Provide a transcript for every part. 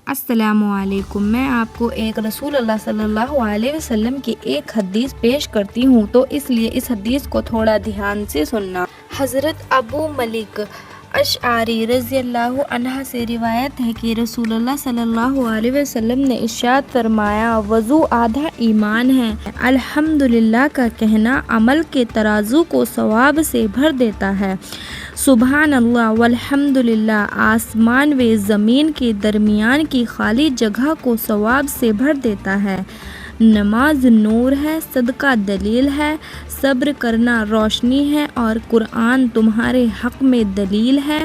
السلام علیکم، میں آپ کو ایک رسول اللہ صلی اللہ علیہ وسلم کی ایک حدیث پیش کرتی ہوں، تو اس لیے اس حدیث کو تھوڑا دھیان سے سننا۔ حضرت ابو مالک اشعری رضی اللہ عنہ سے روایت ہے کہ رسول اللہ صلی اللہ علیہ وسلم نے ارشاد فرمایا، وضو آدھا ایمان ہے۔ الحمدللہ کا کہنا عمل کے ترازو کو ثواب سے بھر دیتا ہے۔ سبحان اللہ والحمدللہ آسمان و زمین کے درمیان کی خالی جگہ کو ثواب سے بھر دیتا ہے۔ نماز نور ہے، صدقہ دلیل ہے، صبر کرنا روشنی ہے، اور قرآن تمہارے حق میں دلیل ہے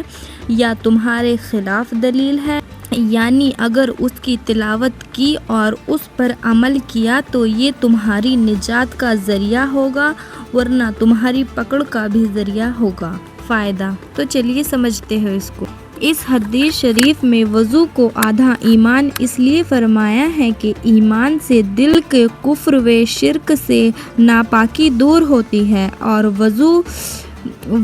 یا تمہارے خلاف دلیل ہے، یعنی اگر اس کی تلاوت کی اور اس پر عمل کیا تو یہ تمہاری نجات کا ذریعہ ہوگا، ورنہ تمہاری پکڑ کا بھی ذریعہ ہوگا۔ فائدہ تو چلیے سمجھتے ہیں اس کو۔ اس حدیث شریف میں وضو کو آدھا ایمان اس لیے فرمایا ہے کہ ایمان سے دل کے کفر و شرک سے ناپاکی دور ہوتی ہے، اور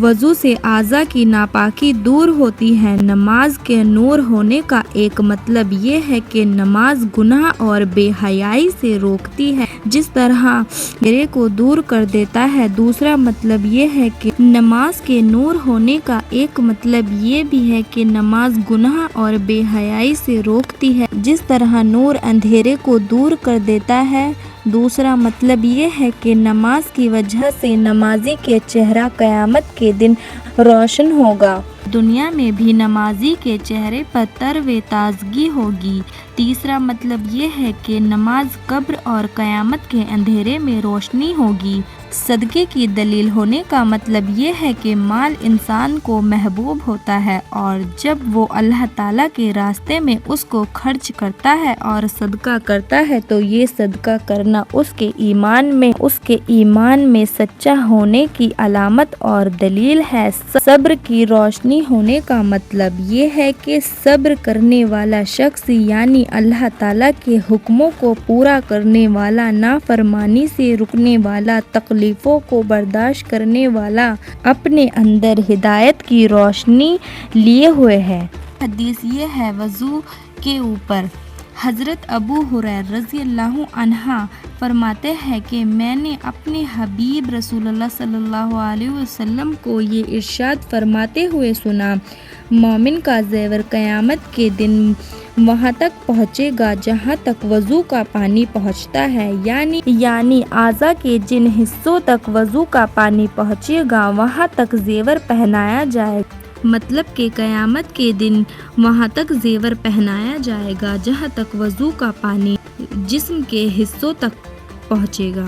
وضو سے اعضاء کی ناپاکی دور ہوتی ہے۔ نماز کے نور ہونے کا ایک مطلب یہ ہے کہ نماز گناہ اور بے حیائی سے روکتی ہے، جس طرح اندھیرے کو دور کر دیتا ہے۔ دوسرا مطلب یہ ہے کہ نماز کے نور ہونے کا ایک مطلب یہ بھی ہے کہ نماز گناہ اور بے حیائی سے روکتی ہے، جس طرح نور اندھیرے کو دور کر دیتا ہے۔ دوسرا مطلب یہ ہے کہ نماز کی وجہ سے نمازی کے چہرہ قیامت کے دن روشن ہوگا۔ دنیا میں بھی نمازی کے چہرے پر تر و تازگی ہوگی۔ تیسرا مطلب یہ ہے کہ نماز قبر اور قیامت کے اندھیرے میں روشنی ہوگی۔ صدقے کی دلیل ہونے کا مطلب یہ ہے کہ مال انسان کو محبوب ہوتا ہے، اور جب وہ اللہ تعالیٰ کے راستے میں اس کو خرچ کرتا ہے اور صدقہ کرتا ہے تو یہ صدقہ کرنا اس کے ایمان میں سچا ہونے کی علامت اور دلیل ہے۔ صبر کی روشنی ہونے کا مطلب یہ ہے کہ صبر کرنے والا شخص یعنی اللہ تعالیٰ کے حکموں کو پورا کرنے والا، نافرمانی سے رکنے والا، تکلیفوں کو برداشت کرنے والا، اپنے اندر ہدایت کی روشنی لیے ہوئے ہے۔ حدیث یہ ہے وضو کے اوپر۔ حضرت ابو ہریرہ رضی اللہ عنہ فرماتے ہیں کہ میں نے اپنے حبیب رسول اللہ صلی اللہ علیہ وسلم کو یہ ارشاد فرماتے ہوئے سنا، مومن کا زیور قیامت کے دن وہاں تک پہنچے گا جہاں تک وضو کا پانی پہنچتا ہے، یعنی اعضاء کے جن حصوں تک وضو کا پانی پہنچے گا وہاں تک زیور پہنایا جائے گا۔ مطلب کہ قیامت کے دن وہاں تک زیور پہنایا جائے گا جہاں تک وضو کا پانی جسم کے حصوں تک پہنچے گا۔